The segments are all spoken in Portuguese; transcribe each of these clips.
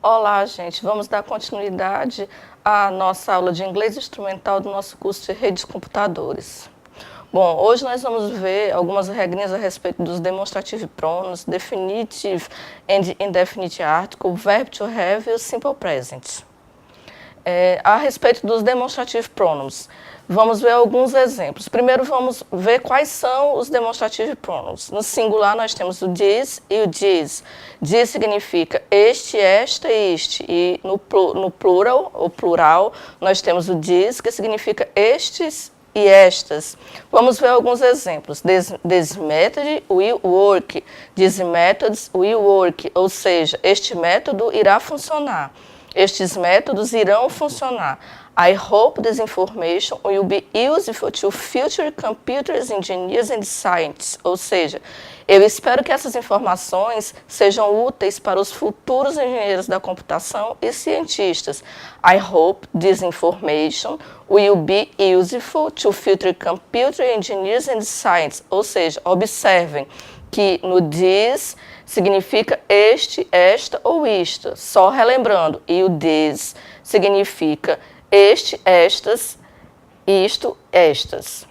Olá, gente. Vamos dar continuidade à nossa aula de inglês instrumental do nosso curso de rede de computadores. Bom, hoje nós vamos ver algumas regrinhas a respeito dos demonstrative pronouns, definitive and indefinite article, verb to have e o simple present. A respeito dos demonstrative pronouns, vamos ver alguns exemplos. Primeiro vamos ver quais são os demonstrative pronouns. No singular nós temos o this e o these. This significa este, esta e este. E no plural, o plural, nós temos o these, que significa estes e estas. Vamos ver alguns exemplos. This method will work. These methods will work. Ou seja, este método irá funcionar. Estes métodos irão funcionar. I hope this information will be useful to future computers, engineers and scientists. Ou seja, eu espero que essas informações sejam úteis para os futuros engenheiros da computação e cientistas. I hope this information will be useful to future computer engineers and scientists. Ou seja, observem que no this significa este, esta ou isto. Só relembrando, e o this significa este, estas, isto, estas.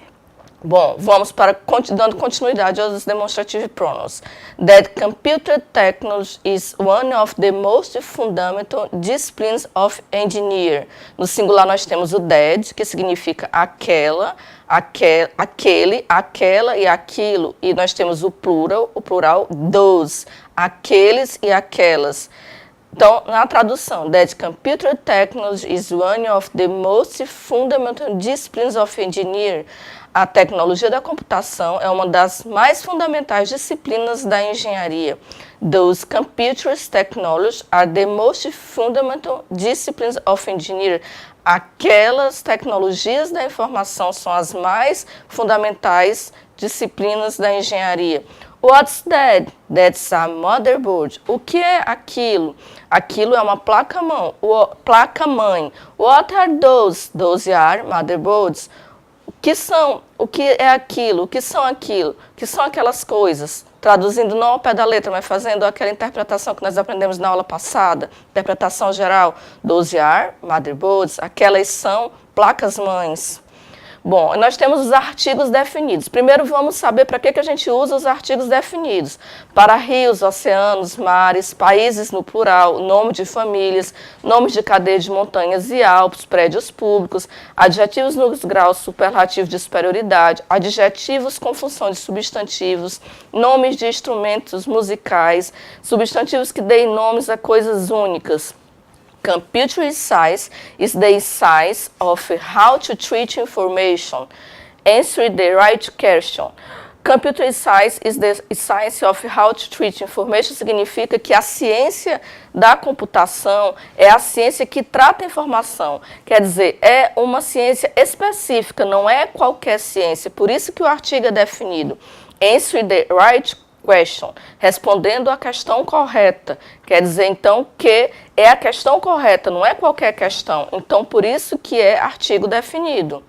Bom, vamos para dando continuidade aos demonstrative pronouns. That computer technology is one of the most fundamental disciplines of engineer. No singular nós temos o that, que significa aquela, aquele, aquela e aquilo. E nós temos o plural those, aqueles e aquelas. Então, na tradução, that computer technology is one of the most fundamental disciplines of engineer. A tecnologia da computação é uma das mais fundamentais disciplinas da engenharia. Those computers technology are the most fundamental disciplines of engineer. Aquelas tecnologias da informação são as mais fundamentais disciplinas da engenharia. What's that? That's a motherboard. O que é aquilo? Aquilo é uma placa-mãe. What are those? Those are motherboards. O que é aquilo? O que são aquilo? O que são aquelas coisas? Traduzindo não ao pé da letra, mas fazendo aquela interpretação que nós aprendemos na aula passada, interpretação geral. Those are motherboards. Aquelas são placas-mães. Bom, nós temos os artigos definidos. Primeiro vamos saber para que a gente usa os artigos definidos. Para rios, oceanos, mares, países no plural, nome de famílias, nomes de cadeias de montanhas e alpes, prédios públicos, adjetivos nos graus superlativos de superioridade, adjetivos com função de substantivos, nomes de instrumentos musicais, substantivos que deem nomes a coisas únicas. Computer science is the science of how to treat information. Answer the right question. Computer science is the science of how to treat information significa que a ciência da computação é a ciência que trata a informação. Quer dizer, é uma ciência específica, não é qualquer ciência. Por isso que o artigo é definido. Answer the right question, respondendo a questão correta. Quer dizer, então, que é a questão correta, não é qualquer questão. Então, por isso que é artigo definido.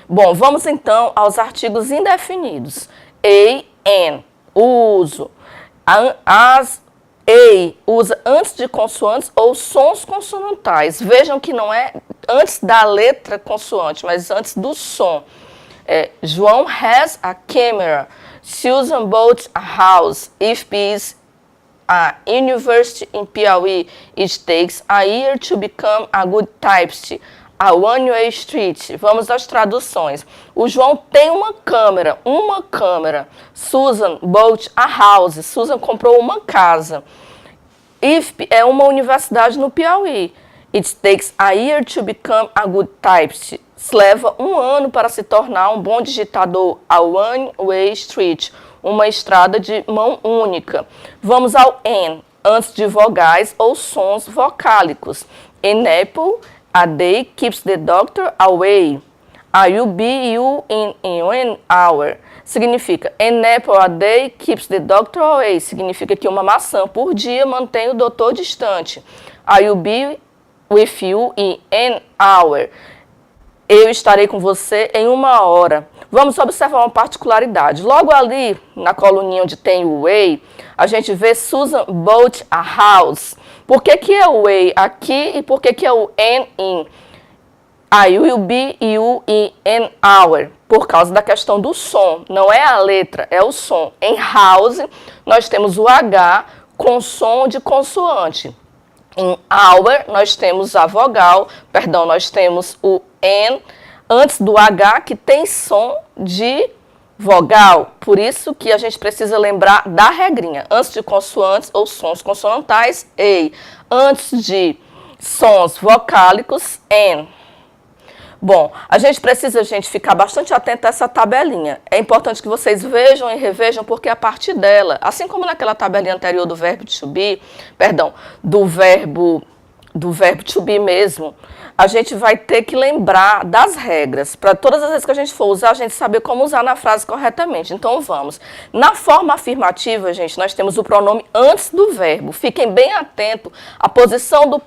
Bom, vamos então aos artigos indefinidos. A, o uso. Usa antes de consoantes ou sons consonantais. Vejam que não é antes da letra consoante, mas antes do som. João has a camera. Susan bought a house. If is a university in Piauí, it takes a year to become a good typist. A one-way street. Vamos às traduções. O João tem uma câmera. Susan bought a house. Susan comprou uma casa. If é uma universidade no Piauí. It takes a year to become a good typist. Leva um ano para se tornar um bom digitador. A one-way street, uma estrada de mão única. Vamos ao N, antes de vogais ou sons vocálicos. An apple a day keeps the doctor away. I will be you in 1 hour. Significa, an apple a day keeps the doctor away. Significa que uma maçã por dia mantém o doutor distante. I will be with you in 1 hour. Eu estarei com você em 1 hora. Vamos observar uma particularidade. Logo ali, na coluninha onde tem o way, a gente vê Susan bought a house. Por que que é o a aqui e por que que é o an in? I will be, you, in, an hour. Por causa da questão do som. Não é a letra, é o som. Em house, nós temos o H com som de consoante. Em hour, nós temos a vogal, perdão, nós temos o N antes do H, que tem som de vogal. Por isso que a gente precisa lembrar da regrinha. Antes de consoantes ou sons consonantais, EI. Antes de sons vocálicos, N. Bom, a gente precisa, ficar bastante atento a essa tabelinha. É importante que vocês vejam e revejam, porque a partir dela, assim como naquela tabelinha anterior do verbo to be, perdão, do verbo to be mesmo, a gente vai ter que lembrar das regras. Para todas as vezes que a gente for usar, a gente saber como usar na frase corretamente. Então, vamos. Na forma afirmativa, gente, nós temos o pronome antes do verbo. Fiquem bem atentos à posição do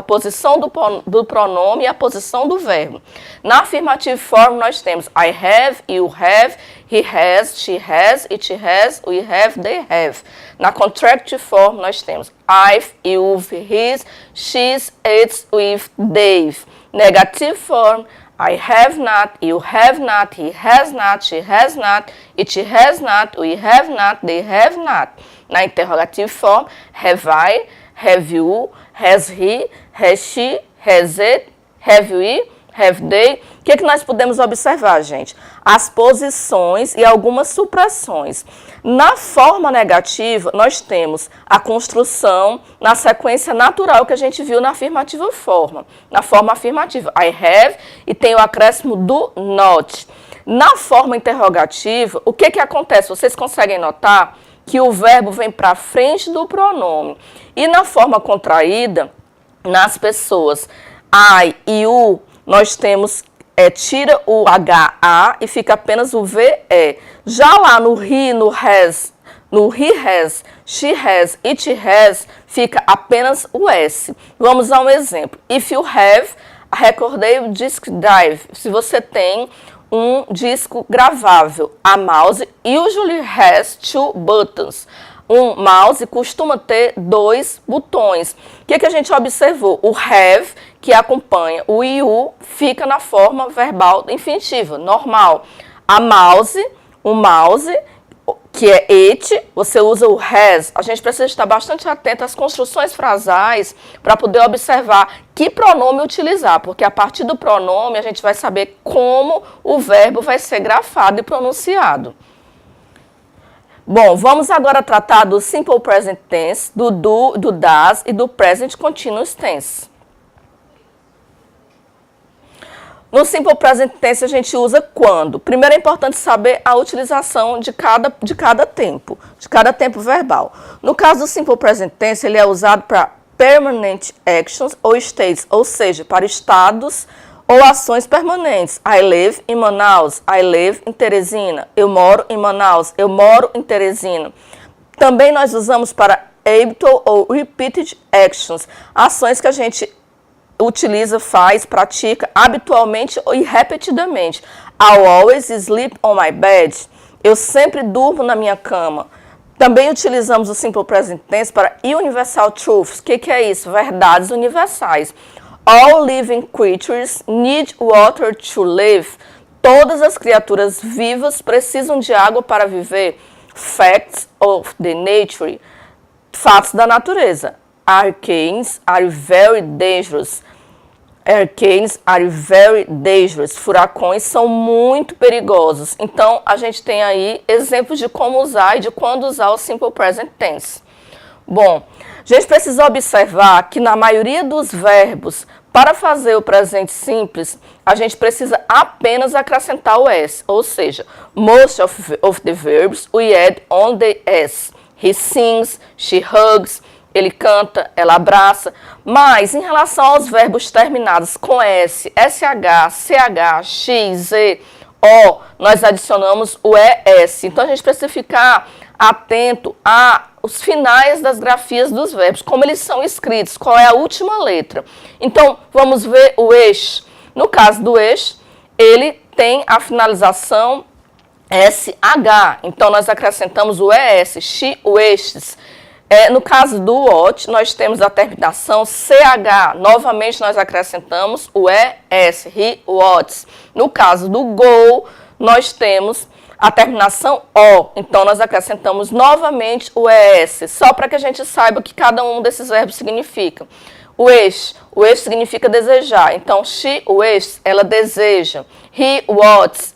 posição do pronome e à posição do verbo. Na affirmative form, nós temos I have, you have, he has, she has, it has, we have, they have. Na contractive form, nós temos I've, you've, his, she's, it's, we've, they've. Negative form, I have not, you have not, he has not, she has not, it has not, we have not, they have not. Na interrogative form, have I, have you, has he, has she, has it, have we, have they. O que nós podemos observar, gente? As posições e algumas supressões. Na forma negativa, nós temos a construção na sequência natural que a gente viu na afirmativa forma. Na forma afirmativa, I have, e tem o acréscimo do not. Na forma interrogativa, o que acontece? Vocês conseguem notar que o verbo vem para frente do pronome. E na forma contraída, nas pessoas I e you, nós temos, tira o HA e fica apenas o VE. Já lá no he, no he has, she has, it has, fica apenas o S. Vamos a um exemplo. If you have, recordei o disk drive. Se você tem um disco gravável, a mouse usually has 2 buttons. Um mouse costuma ter 2 botões. O que a gente observou? O have, que acompanha o you, fica na forma verbal infinitiva, normal. A mouse, o mouse, que é it, você usa o has. A gente precisa estar bastante atento às construções frasais para poder observar que pronome utilizar, porque a partir do pronome a gente vai saber como o verbo vai ser grafado e pronunciado. Bom, vamos agora tratar do Simple Present Tense, do do, do does e do Present Continuous Tense. No Simple Present Tense a gente usa quando? Primeiro é importante saber a utilização de cada tempo verbal. No caso do Simple Present Tense, ele é usado para Permanent Actions ou States, ou seja, para estados ou ações permanentes. I live in Manaus, I live in Teresina. Eu moro em Manaus, eu moro em Teresina. Também nós usamos para habitual ou repeated actions, ações que a gente utiliza, faz, pratica habitualmente e repetidamente. I always sleep on my bed. Eu sempre durmo na minha cama. Também utilizamos o Simple Present Tense para universal truths. O que é isso? Verdades universais. All living creatures need water to live. Todas as criaturas vivas precisam de água para viver. Facts of the nature. Fatos da natureza. Hurricanes are very dangerous. Hurricanes are very dangerous. Furacões são muito perigosos. Então, a gente tem aí exemplos de como usar e de quando usar o Simple Present Tense. Bom, a gente precisa observar que na maioria dos verbos, para fazer o presente simples, a gente precisa apenas acrescentar o S. Ou seja, most of the verbs we add on the S. He sings, she hugs, ele canta, ela abraça. Mas, em relação aos verbos terminados com S, SH, CH, X, Z, O, nós adicionamos o ES. Então, a gente precisa ficar atento aos finais das grafias dos verbos, como eles são escritos, qual é a última letra. Então, vamos ver o ES. No caso do ES, ele tem a finalização SH. Então, nós acrescentamos o ES, she wishes. No caso do watch, nós temos a terminação CH. Novamente, nós acrescentamos o ES, he watches. No caso do go, nós temos a terminação O. Então, nós acrescentamos novamente o ES, só para que a gente saiba o que cada um desses verbos significa. O wish significa desejar. Então, she wishes, ela deseja. He wants,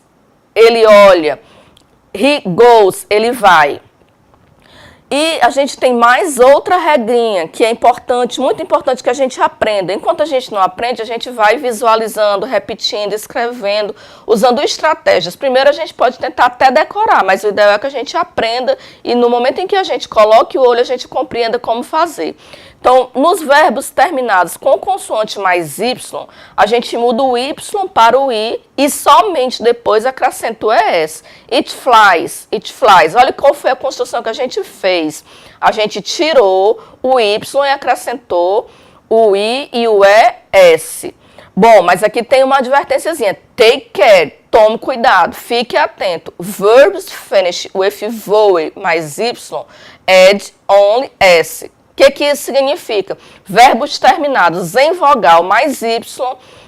ele olha. He goes, ele vai. E a gente tem mais outra regrinha que é importante, muito importante que a gente aprenda. Enquanto a gente não aprende, a gente vai visualizando, repetindo, escrevendo, usando estratégias. Primeiro a gente pode tentar até decorar, mas o ideal é que a gente aprenda e no momento em que a gente coloque o olho, a gente compreenda como fazer. Então, nos verbos terminados com consoante mais Y, a gente muda o Y para o I e somente depois acrescenta o ES. It flies, it flies. Olha qual foi a construção que a gente fez. A gente tirou o Y e acrescentou o I e o ES. Bom, mas aqui tem uma advertênciazinha. Take care, tome cuidado, fique atento. Verbs finish with vowel mais Y, add only S. O que isso significa? Verbos terminados em vogal mais Y,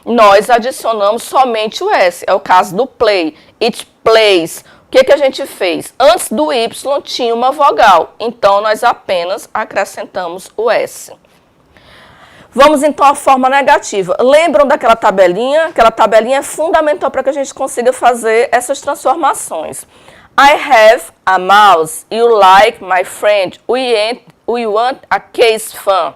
nós adicionamos somente o S. É o caso do play. It plays. O que a gente fez? Antes do Y tinha uma vogal, então nós apenas acrescentamos o S. Vamos então à forma negativa. Lembram daquela tabelinha? Aquela tabelinha é fundamental para que a gente consiga fazer essas transformações. I have a mouse. You like my friend. We want a case fun.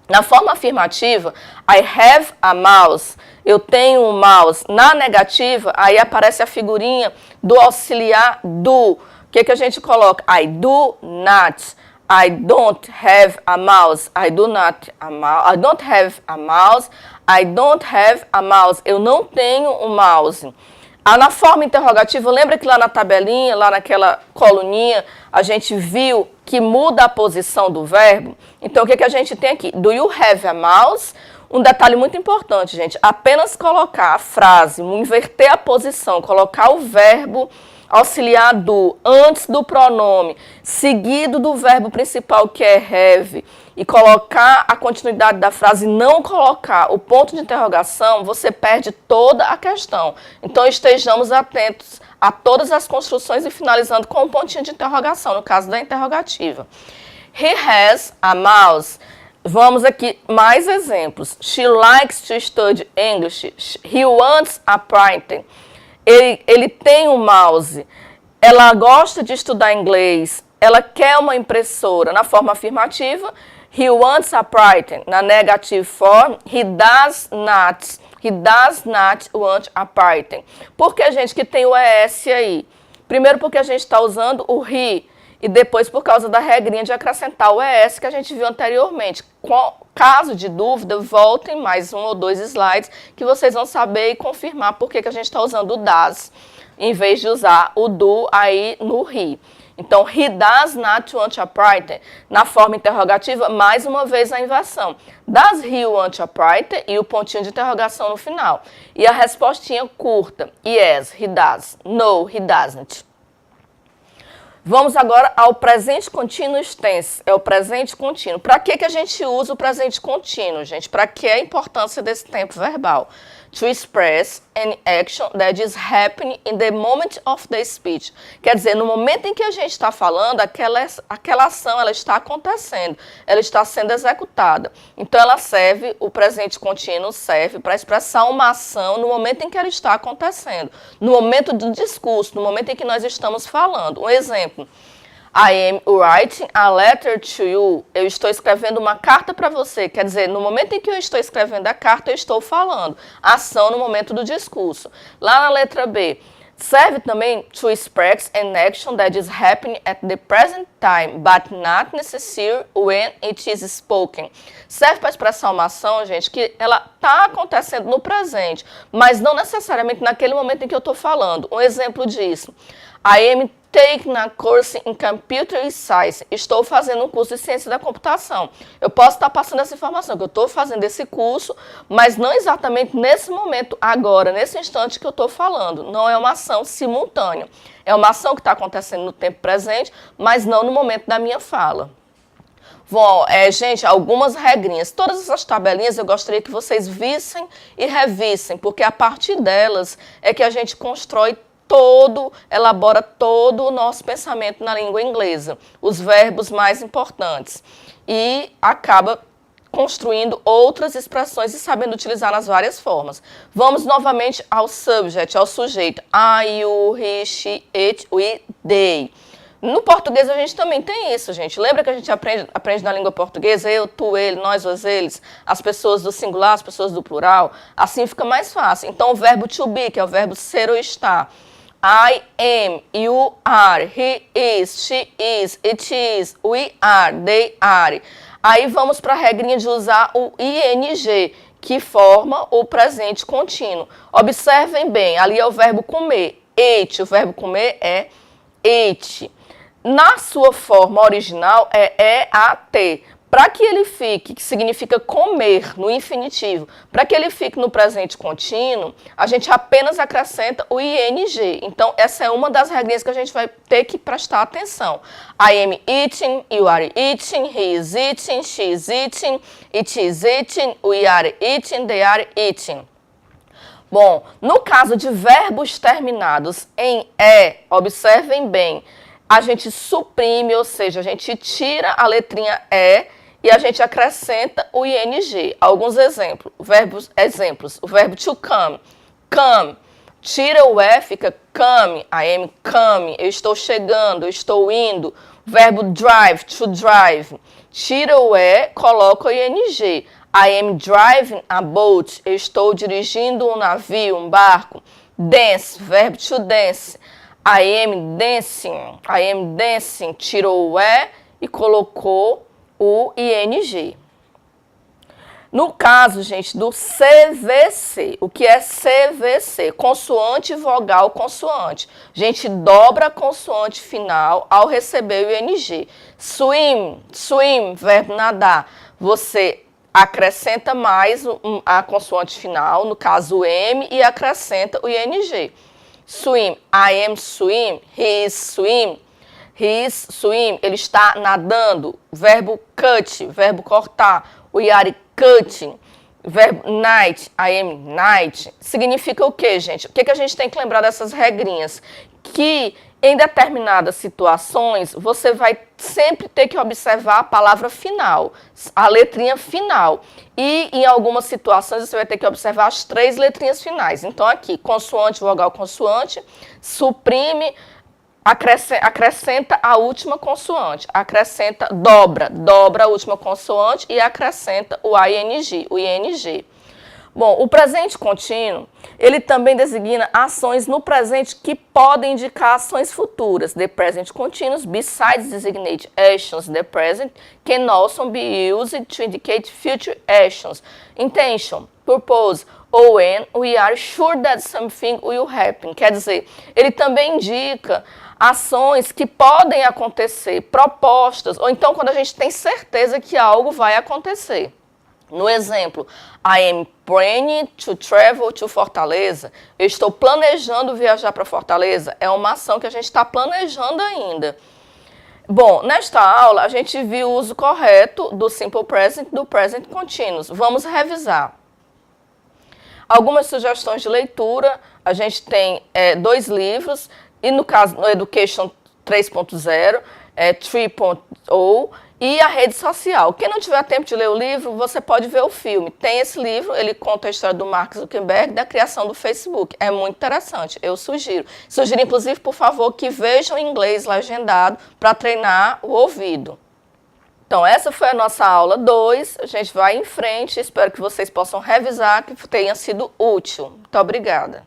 Na forma afirmativa, I have a mouse. Eu tenho um mouse. Na negativa, aí aparece a figurinha do auxiliar do. O que a gente coloca? I do not. I don't have a mouse. I do not a mouse. I don't have a mouse. I don't have a mouse. Eu não tenho um mouse. Na forma interrogativa, lembra que lá na tabelinha, lá naquela coluninha, a gente viu que muda a posição do verbo? Então, o que a gente tem aqui? Do you have a mouse? Um detalhe muito importante, gente. Apenas colocar a frase, inverter a posição, colocar o verbo auxiliar do antes do pronome, seguido do verbo principal que é have, e colocar a continuidade da frase, não colocar o ponto de interrogação, você perde toda a questão. Então, estejamos atentos a todas as construções e finalizando com um pontinho de interrogação, no caso da interrogativa. He has a mouse. Vamos aqui, mais exemplos. She likes to study English. He wants a printer. Ele tem um mouse. Ela gosta de estudar inglês. Ela quer uma impressora. Na forma afirmativa, he wants a printer. Na negative form, he does not. He does not want a printer. Por que, gente, que tem o ES aí? Primeiro porque a gente está usando o he. E depois por causa da regrinha de acrescentar o ES que a gente viu anteriormente. Caso de dúvida, voltem mais 1 ou 2 slides que vocês vão saber e confirmar por que a gente está usando o does, em vez de usar o do aí no he. Então, he does not want a printer. Na forma interrogativa, mais uma vez a inversão. Does he want a printer? E o pontinho de interrogação no final. E a respostinha curta. Yes, he does. No, he doesn't. Vamos agora ao presente contínuo extenso, é o presente contínuo. Para que a gente usa o presente contínuo, gente? Para que a importância desse tempo verbal? To express an action that is happening in the moment of the speech. Quer dizer, no momento em que a gente está falando, aquela ação ela está acontecendo, ela está sendo executada. Então, o presente contínuo serve para expressar uma ação no momento em que ela está acontecendo, no momento do discurso, no momento em que nós estamos falando. Um exemplo. I am writing a letter to you. Eu estou escrevendo uma carta para você. Quer dizer, no momento em que eu estou escrevendo a carta, eu estou falando. Ação no momento do discurso. Lá na letra B, serve também to express an action that is happening at the present time, but not necessary when it is spoken. Serve para expressar uma ação, gente, que ela está acontecendo no presente, mas não necessariamente naquele momento em que eu estou falando. Um exemplo disso. I am taking a course in computer science. Estou fazendo um curso de ciência da computação. Eu posso estar passando essa informação, que eu estou fazendo esse curso, mas não exatamente nesse momento, agora, nesse instante que eu estou falando. Não é uma ação simultânea. É uma ação que está acontecendo no tempo presente, mas não no momento da minha fala. Bom, gente, algumas regrinhas. Todas essas tabelinhas eu gostaria que vocês vissem e revissem, porque a partir delas é que a gente constrói elabora todo o nosso pensamento na língua inglesa, os verbos mais importantes, e acaba construindo outras expressões e sabendo utilizar nas várias formas. Vamos novamente ao subject, ao sujeito. I, you, he, she, it, we, they. No português a gente também tem isso, gente. Lembra que a gente aprende na língua portuguesa? Eu, tu, ele, nós, vós, eles, as pessoas do singular, as pessoas do plural. Assim fica mais fácil. Então, o verbo to be, que é o verbo ser ou estar. I am, you are, he is, she is, it is, we are, they are. Aí vamos para a regrinha de usar o ing, que forma o presente contínuo. Observem bem, ali é o verbo comer. Eat, o verbo comer é ate. Na sua forma original é EAT. Para que ele fique, que significa comer no infinitivo, para que ele fique no presente contínuo, a gente apenas acrescenta o ing. Então, essa é uma das regrinhas que a gente vai ter que prestar atenção. I am eating, you are eating, he is eating, she is eating, it is eating, we are eating, they are eating. Bom, no caso de verbos terminados em E, observem bem, a gente suprime, ou seja, a gente tira a letrinha E e a gente acrescenta o ing. Alguns exemplos. O verbo to come. Come. Tira o E, fica come. I am coming. Eu estou chegando, eu estou indo. O verbo drive, to drive. Tira o E, coloca o ing. I am driving a boat. Eu estou dirigindo um navio, um barco. Dance, verbo to dance. I am dancing. I am dancing. Tirou o E e colocou o ing. No caso, gente, do CVC, o que é CVC? Consoante, vogal, consoante. A gente dobra a consoante final ao receber o ing. Swim, swim, verbo nadar. Você acrescenta mais a consoante final, no caso o M, e acrescenta o ing. Swim, I am swim, he is swim. He is swim, ele está nadando. Verbo cut, verbo cortar. We are cutting. Verbo night, I am night. Significa o quê, gente? O que a gente tem que lembrar dessas regrinhas? Que em determinadas situações, você vai sempre ter que observar a palavra final, a letrinha final. E em algumas situações, você vai ter que observar as 3 letrinhas finais. Então, aqui, consoante, vogal, consoante, suprime, acrescenta a última consoante, dobra a última consoante e acrescenta o ing. Bom, o presente contínuo, ele também designa ações no presente que podem indicar ações futuras. The present continuous, besides designate actions, the present can also be used to indicate future actions. Intention, purpose, or when we are sure that something will happen. Quer dizer, ele também indica ações que podem acontecer, propostas, ou então quando a gente tem certeza que algo vai acontecer. No exemplo, I am planning to travel to Fortaleza. Eu estou planejando viajar para Fortaleza. É uma ação que a gente está planejando ainda. Bom, nesta aula a gente viu o uso correto do simple present e do present continuous. Vamos revisar. Algumas sugestões de leitura. A gente tem 2 livros. E no caso, no Education 3.0, 3.0, e a rede social. Quem não tiver tempo de ler o livro, você pode ver o filme. Tem esse livro, ele conta a história do Mark Zuckerberg, da criação do Facebook. É muito interessante, eu sugiro. Sugiro, inclusive, por favor, que vejam em inglês legendado para treinar o ouvido. Então, essa foi a nossa aula 2. A gente vai em frente. Espero que vocês possam revisar, que tenha sido útil. Muito obrigada.